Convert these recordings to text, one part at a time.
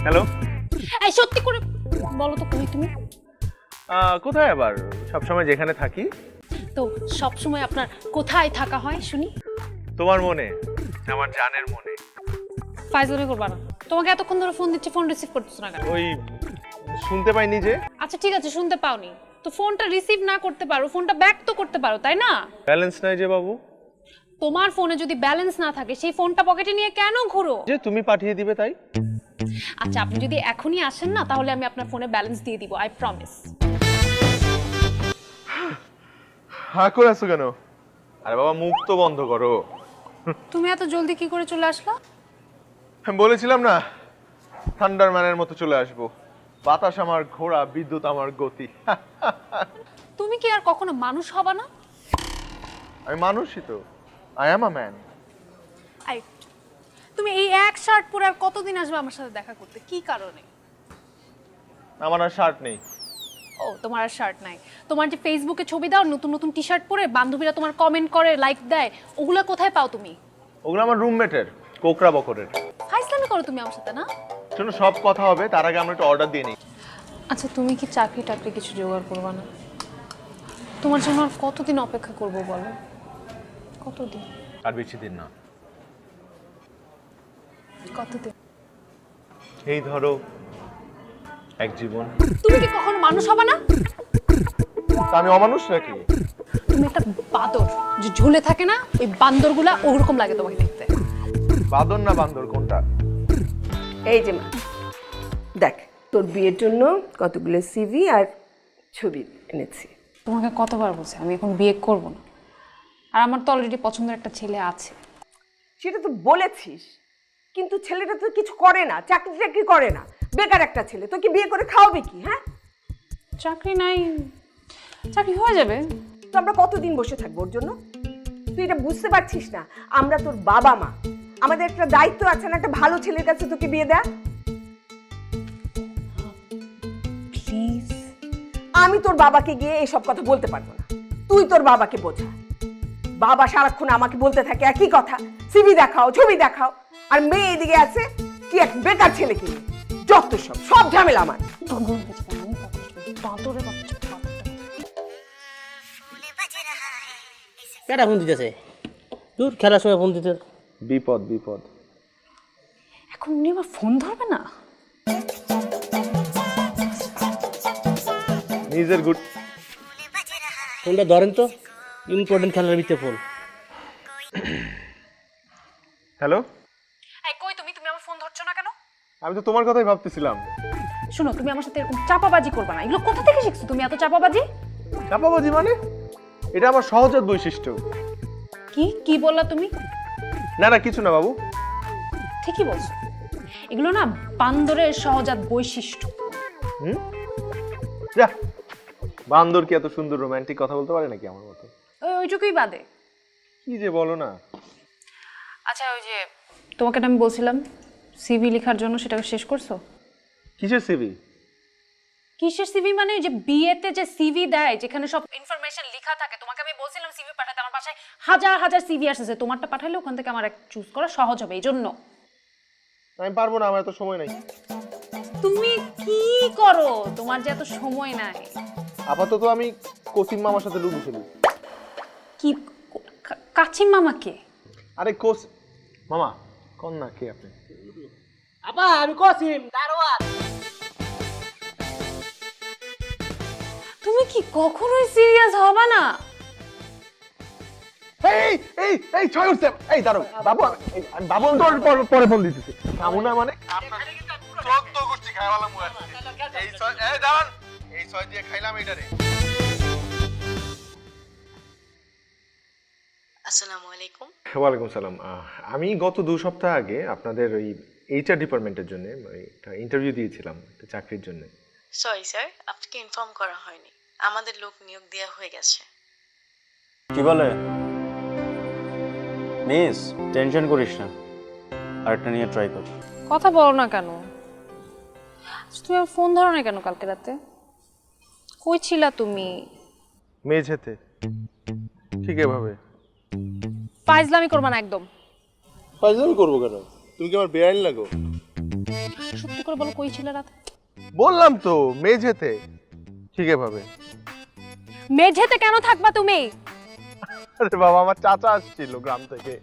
Hello, এই সত্যি করে বলো তো কই তুমি? কোথায় আবার? সবসময় যেখানে থাকি। তো সব সময় আপনার কোথায় থাকা হয় শুনি? তোমার মনে, আমার জানের মনে। ফাইজলামি করবা না। তোমাকে এতক্ষণ ধরে ফোন দিচ্ছি, ফোন রিসিভ করতেছ না কেন? ওই শুনতে পাইনি যে। আচ্ছা ঠিক আছে, শুনতে পাওনি তো ফোনটা রিসিভ না করতে পারো, ফোনটা ব্যাক তো করতে পারো, তাই না? ব্যালেন্স নাই যে বাবু। তোমার ফোনে যদি ব্যালেন্স না থাকে সেই ফোনটা পকেটে নিয়ে কেন ঘুরো? যে তুমি পাঠিয়ে দিবে তাই। আচ্ছা আপনি যদি এখনই আসেন না তাহলে আমি আপনার ফোনে ব্যালেন্স দিয়ে দিব, আই প্রমিস। হ্যাঁ করে আছো কেন? আরে বাবা মুখ তো বন্ধ করো। তুমি এত জলদি কি করে চলে আসলা? আমি বলেছিলাম না থান্ডারম্যানের মতো চলে আসবো। বাতাস আমার ঘোড়া, বিদ্যুৎ আমার গতি। তুমি কি আর কখনো মানুষ হবা না? আমি মানুষই তো। I am a man. I, তুমি এই এক শার্ট পরে আর কতদিন আসবে আমার সাথে দেখা করতে? কি কারণে? আমার আর শার্ট নেই। ও তোমার আর শার্ট নাই। তোমার যে ফেসবুকে ছবি দাও নতুন নতুন টি শার্ট পরে, বান্ধবীরা তোমার কমেন্ট করে, লাইক দেয়, ওগুলা কোথায় পাও তুমি? ওগুলো আমার রুমমেটের, কোকরা বকরের। ফাইজলামি করো তুমি আমার সাথে না? শোনো সব কথা হবে, তার আগে আমরা একটা অর্ডার দিয়ে নিই। আচ্ছা তুমি কি চাকরি টাকরি কিছু জোগাড় করবা না? তোমার জন্য আর কতদিন অপেক্ষা করব বলো? কতদিন? আর বেশি দিন না। কতদিন? এই ধরো এক জীবন। তুমি কি কখনো মানুষ হবে না? তা আমি অমানুষ নাকি? তুমি একটা বাদর যে ঝুলে থাকে না, ওই বান্দরগুলা ওরকম লাগে তোমাকে দেখতে। বাদর না বান্দর কোনটা? এই যে মা, দেখ তোর বিয়ের জন্য কতগুলো সিভি আর ছবি এনেছি। তোমাকে কতবার বলছি আমি এখন বিয়ে করব না, আর আমার তো অলরেডি পছন্দের একটা ছেলে আছে। সেটা তো বলেছিস, কিন্তু ছেলেটা তো কিছু করে না, চাকরি টাকরি করে না, বেকার একটা ছেলে। তো কি বিয়ে করে খাওয়াবে কি? হ্যাঁ, চাকরি নাই, চাকরি হয়ে যাবে। তো আমরা কতদিন বসে থাকবো ওর জন্য? তুই এটা বুঝতে পারছিস না? আমরা তোর বাবা মা, আমাদের একটা দায়িত্ব আছে না, একটা ভালো ছেলের কাছে তোকে বিয়ে দেয়া। প্লিজ। আমি তোর বাবাকে গিয়ে এসব কথা বলতে পারবো না, তুই তোর বাবাকে বোঝা। বাবা সারাক্ষণ আমাকে বলতে থাকে একই কথা, সিভি দেখাও, ছবি দেখাও, আর মেয়ে এদিকে আছে কি এক বেকার ছেলে কিনে। যত সব ঝামেলা আমার। কেটা ফোন দিতেছে? দূর খেলার সময় ফোন দিতে। বিপদ বিপদ। এখন উনি আমার ফোন ধরবে না? নিজের গুড। ফোনটা ধরেন তো, ইম্পর্টেন্ট খেলার ভিতরে ফোন। হ্যালো, এই কই তুমি? তুমি আমার ফোন ধরছো না কেন? আমি তো তোমার কথাই ভাবতেছিলাম। শোনো, তুমি আমার সাথে এরকম চাপাবাজি করবে না। এগুলো কোথা থেকে শিখছো তুমি এত চাপাবাজি? চাপাবাজি মানে? এটা আমার সহজাত বৈশিষ্ট্য। কি কি বললা তুমি? না না কিছু না বাবু। ঠিকই বলছো, এগুলো না বান্দরের সহজাত বৈশিষ্ট্য। যা, বান্দর কি এত সুন্দর রোমান্টিক কথা বলতে পারে নাকি আমার মতো? ওইটুকুই বাদে। কি যে বলো না। আচ্ছা ওই যে তোমাকে আমি বলছিলাম সিভি লেখার জন্য, সেটাকে শেষ করছো? কিসের সিভি? কিসের সিভি মানে? ওই যে বিয়েতে যে সিভি দেয় যেখানে সব ইনফরমেশন লেখা থাকে, তোমাকে আমি বলছিলাম সিভি পাঠাতে। আমার বাসায় হাজার হাজার সিভি আসছে, তোমারটা পাঠালে ওখান থেকে আমার চুজ করা সহজ হবে, এই জন্য। আমি পারবো না, আমার এত সময় নাই। তুমি কি করো? তোমার যে এত সময় নাই। আপাতত আমি কোচিং মামার সাথে লুডু খেলি। কি কাচিম মামাকে? আরে কোচ মামা কোন না কে আপনি? আপা আমি কসিম দারোয়ান। তুমি কি কখনোই সিরিয়াস হবা না? এই এই এই ছয় উঠছে। এই দাঁড়াও বাবু, আমি বাবু পরে ফোন দিতেছি। কামু না মানে আপনাদের 14 গোষ্ঠী খাইওয়ালা মুয়া। এই ছয়, এই দাঁড়ান, এই ছয় দিয়ে খাইলাম এটারে। আসসালামু আলাইকুম। ওয়ালাইকুম সালাম। আমি গত 2 সপ্তাহ আগে আপনাদের ওই এইচআর ডিপার্টমেন্টের জন্য একটা ইন্টারভিউ দিয়েছিলাম, একটা চাকরির জন্য। সরি স্যার, আপনাকে ইনফর্ম করা হয়নি। আমাদের লোক নিয়োগ দেওয়া হয়ে গেছে। কি বলে মিস? টেনশন করিস না, আরেকটা নিয়ে ট্রাই কর। কথা বলো না কেন? তুমি আমার ফোন ধরো না কেন কালকে রাতে? কই ছিলা তুমি? মেঝেতে। ঠিক এভাবে ফাইজলামি করবা না একদম। ফাইজলামি করবো কেন? তুমি কি আমার বেআইন লাগো? সত্যি করে বলো কই ছিল রাতে? বললাম তো মেঝেতে। ঠিক ভাবে। মেঝেতে কেন থাকবা তুমি? আরে বাবা, আমার চাচা আসছিল গ্রাম থেকে,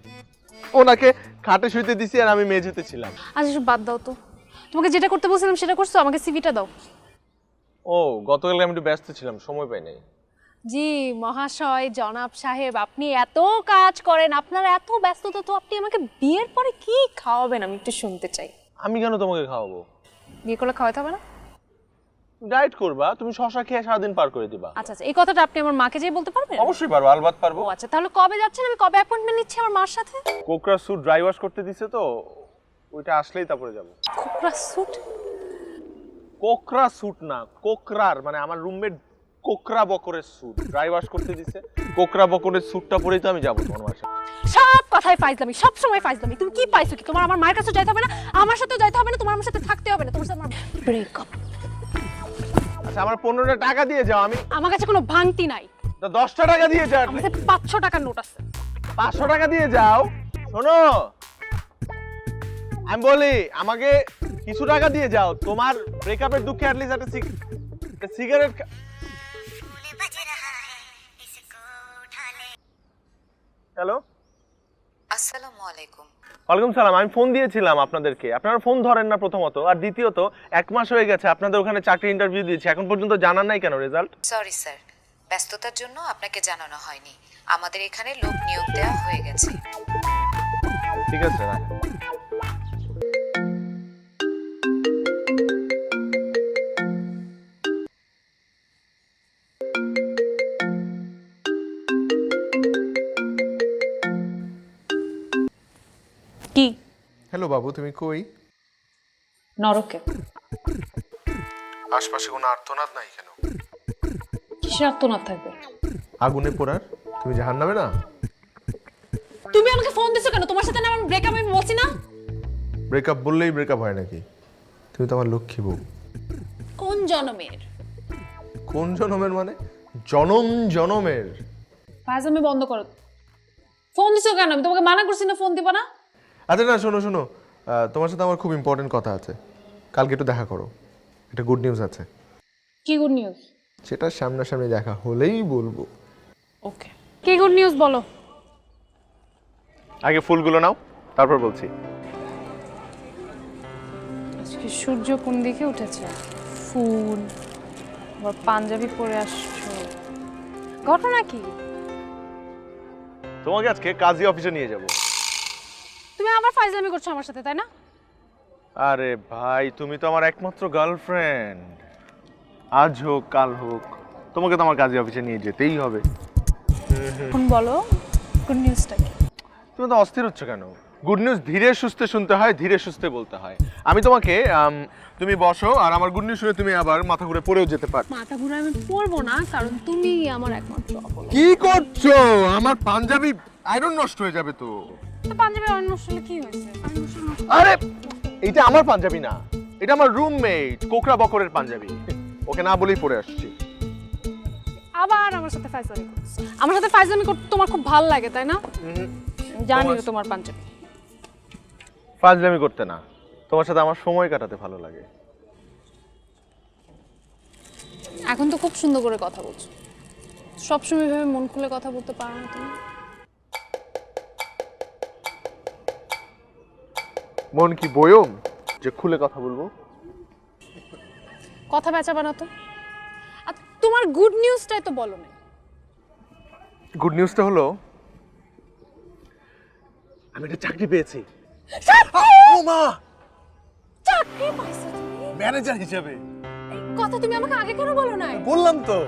ওনাকে খাটে শুইতে দিছি আর আমি মেঝেতে ছিলাম। আচ্ছা সব বাদ দাও তো, তোমাকে যেটা করতে বলছিলাম সেটা করছো, আমাকে সিভিটা দাও। ও গতকাল আমি একটু ব্যস্ত ছিলাম, সময় পাই নাই। জি মহাশয়, জনাব সাহেব, আপনি এত কাজ করেন, আপনার এত ব্যস্ততা, তো আপনি আমাকে বিয়ের পরে কি খাওয়াবেন আমি একটু শুনতে চাই। আমি কেন তোমাকে খাওয়াবো? বিয়ে করলে খাওয়াতে হবে না? ডায়েট করবা, তুমি শশা খেয়ে সারাদিন পার করে দিবা। আচ্ছা আচ্ছা, এই কথাটা আপনি আমার মাকে যেয়ে বলতে পারবেন? অবশ্যই পারবো, আলবাত পারবো। ও আচ্ছা, তাহলে কবে যাচ্ছেন? আমি কবে অ্যাপয়েন্টমেন্ট নিচ্ছি আমার মার সাথে? কোকরা স্যুট ড্রাই ওয়াশ করতে দিছে তো, ওইটা আসলেই তারপরে যাব। কোকরা স্যুট? কোকরা স্যুট না, কোকরার মানে আমার রুমমেট কোকরা বকরের স্যুট ড্রাই ওয়াশ করতে দিছে। কোকরা বকরের স্যুটটা পরেই তো আমি যাবো তোমার বাসায়। সব কথাই ফাইজলামি, সব সময় ফাইজলামি। তুমি কি পাইছো কি? তোমার আমার মায়ের কাছে যাইতে হবে না, আমার সাথেও যাইতে হবে না, তোমার আমার সাথে থাকতে হবে না, তোমার সাথে আমার ব্রেকআপ। আচ্ছা আমার 15টা টাকা দিয়ে যাও। আমি আমার কাছে কোনো ভাঙতি নাই। তো 10টা টাকা দিয়ে যাও। আমার কাছে 500 টাকার নোট আছে। 500 টাকা দিয়ে যাও। শোনো, আমি বলি আমাকে কিছু টাকা দিয়ে যাও। তোমার ব্রেকআপের দুঃখে অ্যাট লিস্ট একটা সিগারেট। হ্যালো, আসসালামু আলাইকুম। ওয়ালাইকুম সালাম। আমি ফোন দিয়েছিলাম আপনাদেরকে, আপনারা ফোন ধরেন না প্রথমত, আর দ্বিতীয়ত 1 মাস হয়ে গেছে আপনাদের ওখানে চাকরি ইন্টারভিউ দিয়েছি, এখন পর্যন্ত জানান নাই কেন রেজাল্ট? সরি স্যার, ব্যস্ততার জন্য আপনাকে জানানো হয়নি। আমাদের এখানে লোক নিয়োগ দেওয়া হয়ে গেছে। ঠিক আছে, রাখেন। কি? হ্যালো বাবু, তুমি কই? নরকে। আশপাশে কোনো আর্তনাদ নাই কেন? কিসের আত্মনাদ থাকবে? আগুনে পোড়ার? তুমি জাহান্নামে না? তুমি আমাকে ফোন দিছো কেন? তোমার সাথে না আমার ব্রেকআপ, আমি বলছি না? ব্রেকআপ বললেই ব্রেকআপ হয় নাকি? তুমি তো আমার লক্ষ্মী বউ। কোন জনমের? কোন জনমের মানে? জনম জনমের। ফাইজলামি বন্ধ করো। ফোন দিছো কেন? আমি তোমাকে মানা করছি না ফোন দিবা না। আচ্ছা না, শোনো শোনো, তোমার সাথে আমার খুব ইম্পর্টেন্ট কথা আছে, কালকে একটু দেখা করো। একটা গুড নিউজ আছে। কি গুড নিউজ? সেটা সামনাসামনি দেখা হলেই বলবো। ওকে, কি গুড নিউজ বলো। আগে ফুলগুলো নাও, তারপর বলছি। আজকে সূর্য কোন দিকে উঠেছে? ফুল, আবার পাঞ্জাবি পরে আসছো, ঘটনা কি? তোমাকে আজকে কাজী অফিসে নিয়ে যাব। তুমি আবার ফাইজলামি করছো আমার সাথে, তাই না? আরে ভাই, তুমি তো আমার একমাত্র গার্লফ্রেন্ড, আজ হোক কাল হোক তোমাকে তো আমার কাজী অফিসে নিয়ে যেতেই হবে। এখন বলো গুড নিউজটা কি? তুমি তো অস্থির হচ্ছ কেন? গুড নিউজ ধীরে সুস্থে শুনতে হয়, ধীরে সুস্থে বলতে হয়। আমি তোমাকে তুমি বসো, আর আমার গুড নিউজ শুনে তুমি আবার মাথা ঘুরে পড়েও যেতে পারো। মাথা ঘুরে আমি পড়বো না, কারণ তুমি আমার একমাত্র অবলম্বন। কি করছো? আমার পাঞ্জাবি আয়রন নষ্ট হয়ে যাবে তো। তো পাঞ্জাবি অন্য হলে কি হয়েছে? আরে এটা আমার পাঞ্জাবি না, এটা আমার রুমমেট কোকরা বকরের পাঞ্জাবি, ওকে না বলেই পরে আসছি। আবার আমার সাথে ফাইজলামি করছো। আমার সাথে ফাইজলামি করতে তোমার খুব ভালো লাগে, তাই না? জানি না তোমার পাঞ্জাবি। ফাজলামি করতে না, তোমার সাথে আমার সময় কাটাতে ভালো লাগে। এখন তো খুব সুন্দর করে কথা বলছো, সবসময় ভাবে মন খুলে কথা বলতে পারো না তুমি। মন কি বয়ম যে খুলে কথা বলবো? কথা বেচাবা না তো। আর তোমার গুড নিউজটাই তো বলো না। গুড নিউজটা হলো আমি একটা চাকরি পেয়েছি। ও মা, চাকরি পাইছো তুমি? ম্যানেজার হিসেবে। এই কথা তুমি আমাকে আগে কেন বলো নাই? বললাম তো,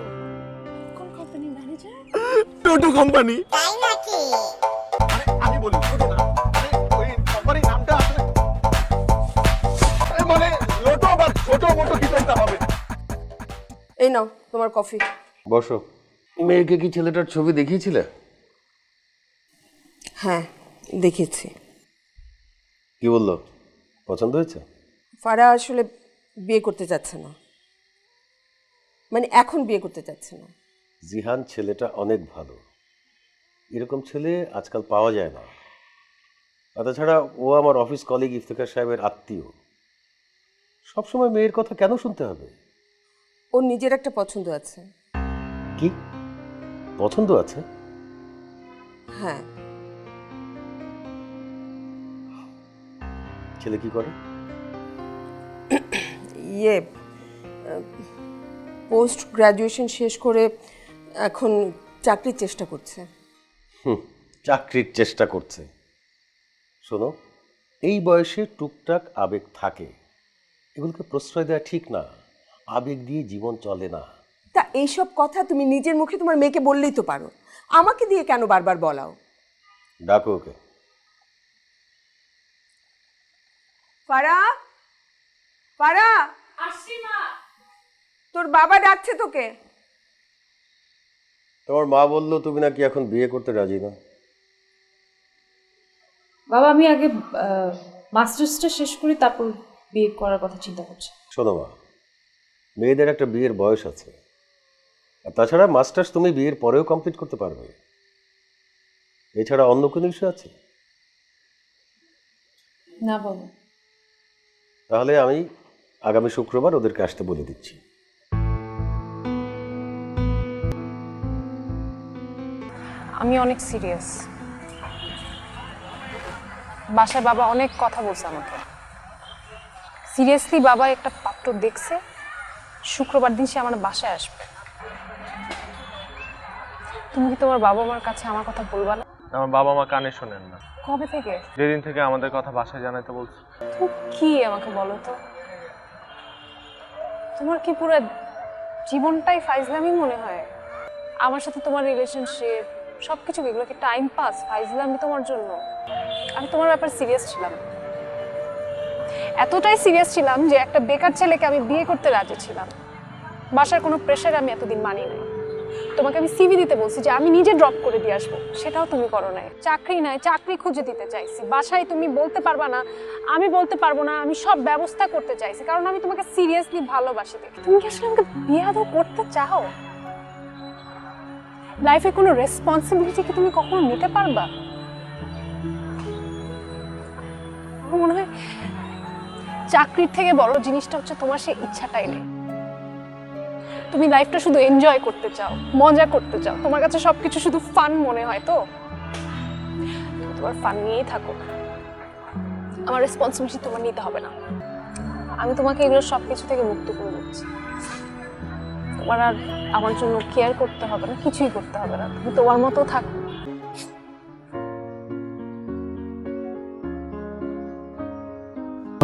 কোন কোম্পানির ম্যানেজার? টোটো কোম্পানি। তাই নাকি? আমি বলি টোটো না, ওই কোম্পানির নামটা আসলে মানে লোটো বা ছোট মোটো কিছু একটা হবে। এই নাও তোমার কফি। বসো। মেয়েকে কি ছেলেটার ছবি দেখিয়েছিলে? হ্যাঁ দেখেছি। কি বললো? পছন্দ হয়েছে? ফারা আসলে বিয়ে করতে চাচ্ছে না, মানে এখন বিয়ে করতে চাচ্ছে না। জিহান ছেলেটা অনেক ভালো, এরকম ছেলে আজকাল পাওয়া যায় না। আর তাছাড়া ও আমার অফিস কলিগ ইফতেখার সাহেবের আত্মীয়, সবসময় মেয়ের কথা কেন শুনতে হবে? ওর নিজের একটা পছন্দ আছে। কি পছন্দ আছে? হ্যাঁ, ছেলে কি করে? ইয়ে পোস্ট গ্রাজুয়েশন শেষ করে এখন চাকরির চেষ্টা করছে। চাকরির চেষ্টা করছে। শোনো, এই বয়সে টুকটাক আবেগ থাকে, এগুলোকে প্রশ্রয় দেওয়া ঠিক না। আবেগ দিয়ে জীবন চলে না। তা এইসব কথা তুমি নিজের মুখে তোমার মেয়েকে বললেই তো পারো, আমাকে দিয়ে কেন বারবার বলাও? ডাকো ওকে। ফারা, ফারা, তোর বাবা ডাকছে তোকে। তোমার মা বললো তুমি নাকি এখন বিয়ে করতে রাজি না। বাবা আমি আগে মাস্টার্সটা শেষ করি, তারপর বিয়ে করার কথা চিন্তা করছি। শোনো মা, মেয়েদের একটা বিয়ের বয়স আছে, আর তাছাড়া মাস্টার্স তুমি বিয়ের পরেও কমপ্লিট করতে পারবে। এছাড়া অন্য কোনো ইস্যু আছে? না বাবা। তাহলে আমি আগামী শুক্রবার ওদেরকে আসতে বলে দিচ্ছি। আমি অনেক সিরিয়াস। বাসায় বাবা অনেক কথা বলছে আমাকে। সিরিয়াসলি বাবা একটা পাত্র দেখছে, শুক্রবার দিন সে আমার বাসায় আসবে। তুমি কি তোমার বাবা মার কাছে আমার কথা বলবা না? আমার বাবা মা কানে শোনেন না। কবে থেকে? যেদিন থেকে আমাদের কথা বাসায় জানাতে বলছে। তুমি কি আমাকে বলো তো, তোমার কি পুরো জীবনটাই ফাইজলামি মনে হয়? আমার সাথে তোমার রিলেশনশিপ সবকিছু এগুলো কি টাইম পাস, ফাইজলামি তোমার জন্য? আমি তোমার ব্যাপারে সিরিয়াস ছিলাম, এতটাই সিরিয়াস ছিলাম যে একটা বেকার ছেলেকে আমি বিয়ে করতে রাজি ছিলাম। বাসার কোনো প্রেশারে আমি এতদিন মানি নাই। তোমাকে আমি সিভি দিতে বলছি যে আমি নিজে ড্রপ করে দিয়ে আসবো, সেটাও তুমি করো নাই। চাকরি নাই, চাকরি খুঁজে দিতে চাইছি। বাসায় তুমি বলতে পারবা না, আমি বলতে পারবো না, আমি সব ব্যবস্থা করতে চাইছি, কারণ আমি তোমাকে সিরিয়াসলি ভালোবাসি দেখি। তুমি কি আসলে আমাকে বিয়ে আদৌ করতে চাও? লাইফে কোনো রেসপন্সিবিলিটি কি তুমি কখনো নিতে পারবা? আমার মনে হয় চাকরির থেকে বড় জিনিসটা হচ্ছে তোমার সেই ইচ্ছাটাই নেই। তুমি লাইফটা শুধু এনজয় করতে চাও, মজা করতে চাও। তোমার কাছে সবকিছু শুধু ফান মনে হয়। তো তুমি তোমার ফান নিয়েই থাকো, আমার রেসপন্সিবিলিটি তোমার নিতে হবে না। আমি তোমাকে এগুলো সবকিছু থেকে মুক্ত করে দিচ্ছি। তোমার আর আমার জন্য কেয়ার করতে হবে না, কিছুই করতে হবে না। তুমি তোমার মতো থাকো।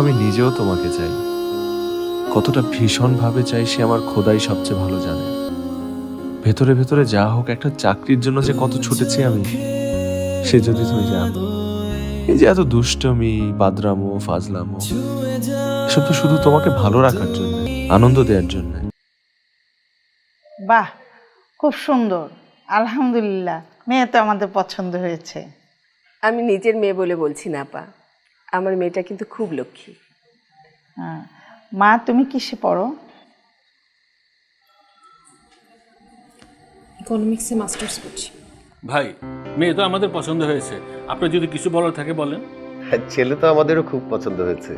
আমি নিজেও তোমাকে চাই, কতটা ভীষণ ভাবে চাই সে আমার খোদাই সবচেয়ে ভালো জানে। ভেতরে ভেতরে যা হোক, একটা চাকরির জন্য যে কত ছুটেছি আমি, সে যদি তুমি জানো। এই যে এত দুষ্টমি, বাদরামো, ফাজলামো, এসব তো শুধু তোমাকে ভালো রাখার জন্য, আনন্দ দেওয়ার জন্য। বাহ, খুব সুন্দর, আলহামদুলিল্লাহ। মেয়ে তো আমাদের পছন্দ হয়েছে। আমি নিজের মেয়ে বলে বলছি না আপা, আমার মেয়েটা কিন্তু খুব লক্ষ্মী। হ্যাঁ, মা তুমি কিসে পড়ো? ইকোনমিক্সে মাস্টার্স করছি। ভাই, মেয়ে তো আমাদের পছন্দ হয়েছে, আপনার যদি কিছু বলার থাকে বলেন। ছেলে তো আমাদেরও খুব পছন্দ হয়েছে,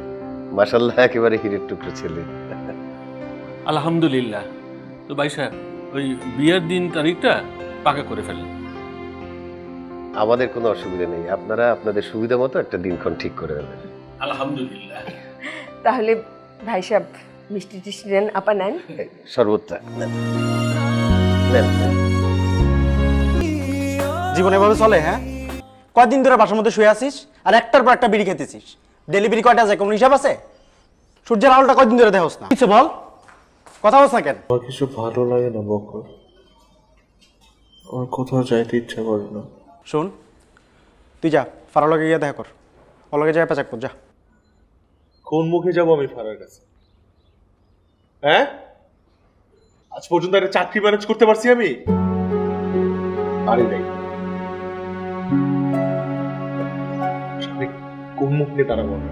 মাশাআল্লাহ, একেবারে হীরের টুকরো ছেলে। আলহামদুলিল্লাহ। তো ভাই সাহেব, ওই বিয়ের দিন তারিখটা পাকা করে ফেলেন। আমাদের কোনো অসুবিধা নেই, আপনারা আপনাদের সুবিধা মতো একটা দিনক্ষণ ঠিক করে দেবেন। আলহামদুলিল্লাহ। তাহলে ভাই সাহেব মিষ্টি টিষ্টি নেন, আপা নেন। সর্বোচ্চ নেন। জীবন এভাবে চলে? হ্যাঁ, কয়দিন ধরে বাসার মধ্যে শুয়ে আছিস আর একটার পর একটা বিড়ি খেতেছিস? ডেলিভারি কয়টা যায়, কোনো হিসাব আছে? সূর্যের আলোটা কয়দিন ধরে দেখোস না? কিছু বল, কথা বলছ না কেন? আমার কিছু ভালো লাগে না বকর, আমার কোথাও যাইতে ইচ্ছা করে না। শোন, তুই যা ফারার লগে গিয়ে দেখা কর, ওর লগে যাই পেঁচাক কর, যা। কোন মুখে যাবো আমি ফারার কাছে? হ্যাঁ, আজ পর্যন্ত একটা চাকরি ম্যানেজ করতে পারছি আমি? পারি নাই। কোন মুখ নিয়ে তারা বলে?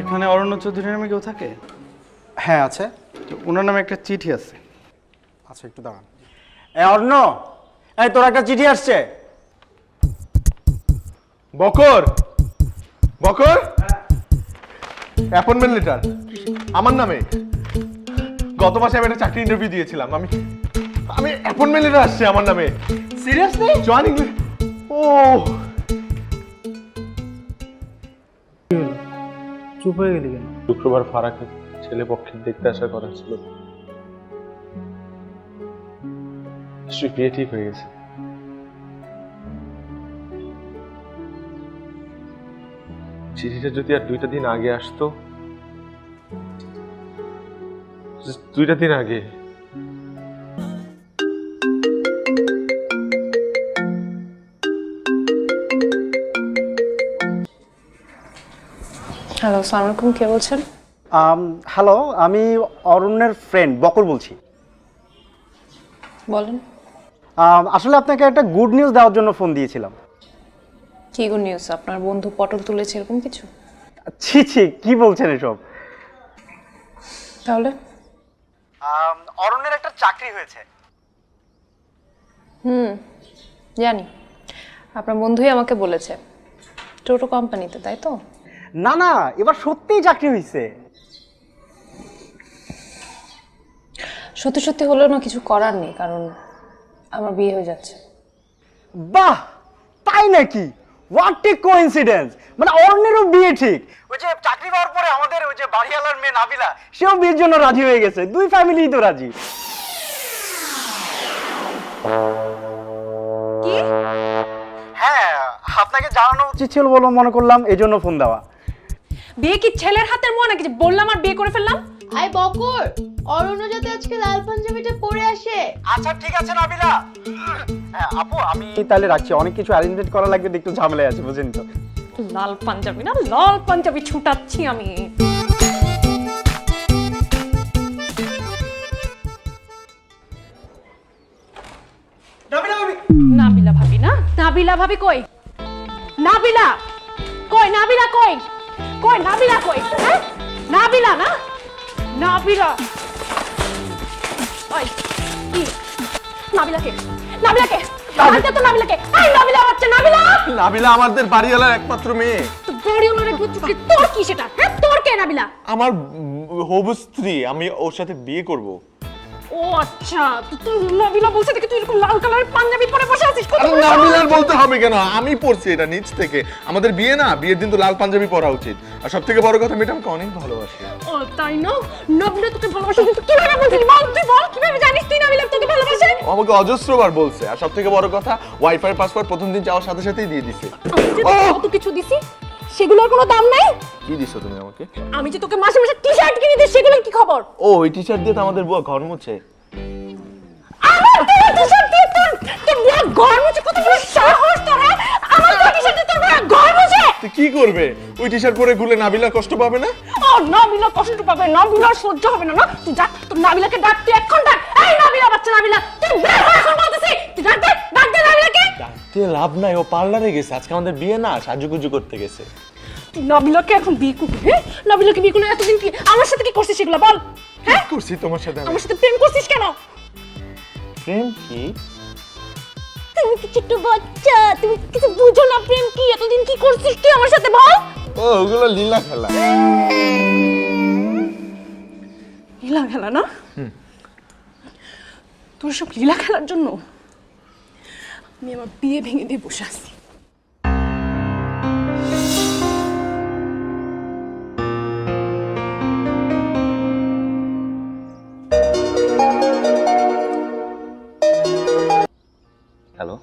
এখানে অরণ্য চৌধুরী নামে কেউ থাকে? হ্যাঁ আছে, ওনার নামে একটা চিঠি আছে। আচ্ছা একটু দাঁড়ান। অরণ্য, এই তোর একটা চিঠি আসছে। বকর, বকর অ্যাপয়েন্টমেন্ট লেটার আমার নামে। গত মাসে আমি একটা চাকরি ইন্টারভিউ দিয়েছিলাম, আমি অ্যাপয়েন্টমেন্ট লেটার আসছে আমার নামে। সিরিয়াসলি? জয়েনিং। ও চুপ হয়ে গেলি কেন? শুক্রবার ফারাকে ছেলে পক্ষের দেখতে আসার কথা ছিল, বিয়ে ঠিক হয়ে গেছে। চিঠিটা যদি আর 2টা দিন আগে আসতো, 2টা দিন আগে। হ্যালো, আসসালামু আলাইকুম, কে বলছেন? হ্যালো, আমি অরণ্যের ফ্রেন্ড বকর বলছি। বলেন। আসলে আপনাকে একটা গুড নিউজ দেওয়ার জন্য ফোন দিয়েছিলাম। কি গুড নিউজ? আপনার বন্ধু পটল তুলেছে এরকম কিছু? ছি ছি, কি বলছেন এসব? তাহলে অরণ্যের একটা চাকরি হয়েছে। জানি, আপনার বন্ধুই আমাকে বলেছে। টোটো কোম্পানিতে, তাই তো? না না, এবার সত্যিই চাকরি হয়েছে। সত্যি সত্যি হলেও না কিছু করার নেই, কারণ আমার বিয়ে হয়ে যাচ্ছে। বাহ, তাই নাকি? What a coincidence! মানে অরণ্যেরও বিয়ে ঠিক। ওই যে চাকরি পাওয়ার পরে আমাদের ওই যে বাড়িওয়ালার মেয়ে নাবিলা, সেও বিয়ের জন্য রাজি হয়ে গেছে। দুই ফ্যামিলিই তো রাজি। কি? হ্যাঁ, আপনাকে জানানো উচিত ছিল বলে মনে করলাম, এই জন্য ফোন দেওয়া। বিয়ে কি ছেলের হাতের মোয়া নাকি যে বললাম আর বিয়ে করে ফেললাম? আই বকর, অরণ্য যাতে আজকে লাল পাঞ্জাবিটা পরে আসে। আচ্ছা ঠিক আছে নাবিলা। হ্যাঁ আপু, আমি তাহলে রাখছি, অনেক কিছু অ্যারেঞ্জমেন্ট করা লাগবে, একটু ঝামেলায় আছে, বুঝেন তো। লাল পাঞ্জাবি না, লাল পাঞ্জাবি ছুটাচ্ছি আমি। নাবিলা ভাবি না? নাবিলা ভাবি কই? নাবিলা কই? নাবিলা কই? কই নাবিলা কই? হ্যাঁ, নাবিলা না? নাবিলা ওই কি? নাবিলাকে, নাবিলাকে আনতে তো, নাবিলাকে। এই নাবিলা বাচ্চা, নাবিলা। নাবিলা আমাদের বাড়িওয়ালার একমাত্র মেয়ে। তো বড়িওয়ালার গুচ্ছুকি তোর কি সেটা? হ্যাঁ, তোর কে নাবিলা? আমার হবু স্ত্রী, আমি ওর সাথে বিয়ে করব। ও আচ্ছা, তো তুই নাবিলা বলছিস দেখি তুই এরকম লাল কালারের পাঞ্জাবি পরে বসে আছিস। কত আরে বড় নাবিলার বলতে হবে কেন? আমি পড়ছি এটা নিচ থেকে। আমাদের বিয়ে না, বিয়ের দিন তো লাল পাঞ্জাবি পরা উচিত। আর সবথেকে বড় কথা, মেয়েটা আমাকে অনেক ভালোবাসে। ও তাই না? নাবিলা তোকে ভালোবাসে, কিন্তু কিভাবে বলছিস? বল, তুই বল, কিভাবে জানিস তুই নাবিলা তোকে ভালোবাসে? ও আমাকে অজস্রবার বলছে। আর সবথেকে বড় কথা, ওয়াইফাই পাসওয়ার্ড প্রথম দিন যাওয়ার সাথে সাথেই দিয়ে দিছে। আমি যে তোকে কত কিছু দিছি, সেগুলোর কোনো দাম নাই? কি দিছো তুমি আমাকে? আমি যে তোকে মাসে মাসে টি-শার্ট কিনে দিই, সেগুলোর কি খবর? ও ওই টি-শার্ট দিয়ে তো আমাদের বুয়া ঘর মুছে। আমার তোর টি-শার্ট দিয়ে তোর বুয়া ঘর মুছে? কত বড় সাহস তোর! হ্যাঁ? আমার টি-শার্ট দিয়ে তোর বুয়া ঘর মুছে? তো কি করবে? ওই টি-শার্ট পরে ঘুরে নাবিলা কষ্ট পাবে না? ও নাবিলা কষ্ট পাবে, নাবিলা সহ্য হবে না। না তুই যা, তোর নাবিলাকে ডাক, তুই এখন ডাক। এই নাবিলা বাচ্চা, নাবিলা তুই বের হ এখন বলতেছি। তুই ডাক দে, ডাক দে নাবিলাকে। ডাকতে লাভ নাই, ও পার্লারে গেছে। আজকে আমাদের বিয়ে না, সাজুগুজু করতে গেছে। তুই নাবিলাকে এখন বিয়ে করবি? হ্যাঁ, নাবিলাকে বিয়ে করলে এতদিন কি আমার সাথে কি করছিস সেগুলো বল? হ্যাঁ, কি করছি তোমার সাথে আমি? আমার সাথে প্রেম করছিস কেন? প্রেম কি? তুমি কি ছোট বাচ্চা? তুমি কিছু বুঝো না প্রেম কি? এতদিন কি করছিস তুই আমার সাথে বল? ও ওগুলো লীলা খেলা। লীলা খেলা না? তোর সব লীলা খেলার জন্য আমি আমার বিয়ে ভেঙে দিয়ে বসে আছি। হ্যালো।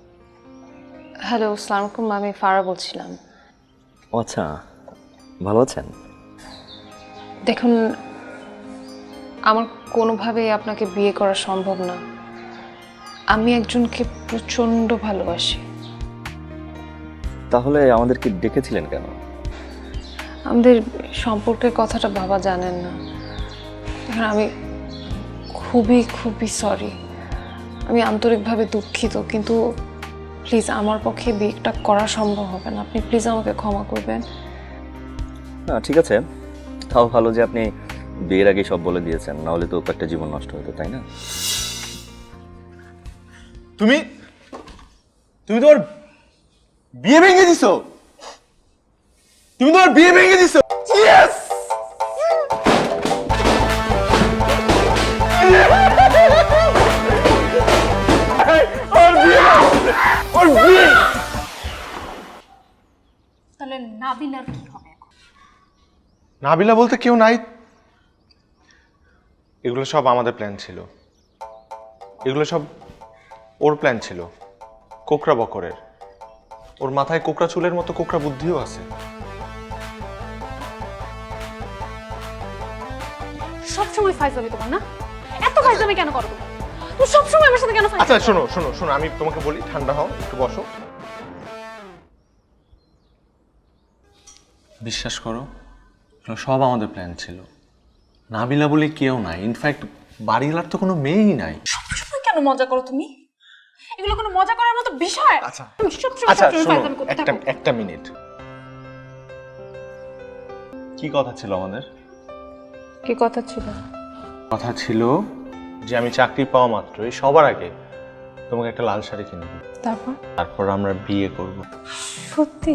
হ্যালো, আসসালামু আলাইকুম, আমি ফারা বলছিলাম। ও আচ্ছা, ভালো আছেন? দেখুন, আমার কোনোভাবেই আপনাকে বিয়ে করা সম্ভব না। আমি একজনকে প্রচণ্ড ভালোবাসি। তাহলে আমাদেরকে ডেকেছিলেন কেন? আমাদের সম্পর্কের কথাটা বাবা জানেন না। এখন আমি খুবই খুবই সরি, আমি আন্তরিকভাবে দুঃখিত, কিন্তু প্লিজ আমার পক্ষে বিয়েটা করা সম্ভব হবে না। আপনি প্লিজ আমাকে ক্ষমা করবেন। না ঠিক আছে, তাও ভালো যে আপনি বিয়ের আগে সব বলে দিয়েছেন, না হলে তো একটা জীবন নষ্ট হতো, তাই না? তুমি তোমার বিয়ে ভেঙে দিছো? তুমি তোমার বিয়ে ভেঙে দিছো। ইয়েস ওর বিয়ে। তাহলে নাবিলার কি হবে এখন? নাবিলা বলতে কেউ নাই। এগুলো সব আমাদের প্ল্যান ছিল, এগুলো সব ওর প্ল্যান ছিল, কোকড়া বকরের। ওর মাথায় কোকড়া চুলের মতো কোকড়া বুদ্ধিও আছে। সবসময় ফাইজলামি তোমার না? এত ফাইজলামি কেন করো তুমি? তুমি সবসময় আমার সাথে কেন ফাইজলামি? আচ্ছা শোনো শোনো শোনো, আমি তোমাকে বলি, ঠান্ডা হও, একটু বসো। বিশ্বাস করো, এগুলো সব আমাদের প্ল্যান ছিল। নাবিলা বলে কেউ নাই, ইনফ্যাক্ট বাড়িওয়ালার তো কোনো মেয়েই নাই। সবসময় কেন মজা করো তুমি? এগুলো কোনো মজা করার মতো বিষয়? আচ্ছা তুমি সবসময় আচ্ছা সবসময় শোনো, ফাইজলামি করতে থাকো। একটা মিনিট। কি কথা ছিল আমাদের? কি কথা ছিল? কথা ছিল যে আমি চাকরি পাওয়া মাত্রই সবার আগে তোমাকে একটা লাল শাড়ি কিনে দেব, তারপর তারপর আমরা বিয়ে করব। সত্যি?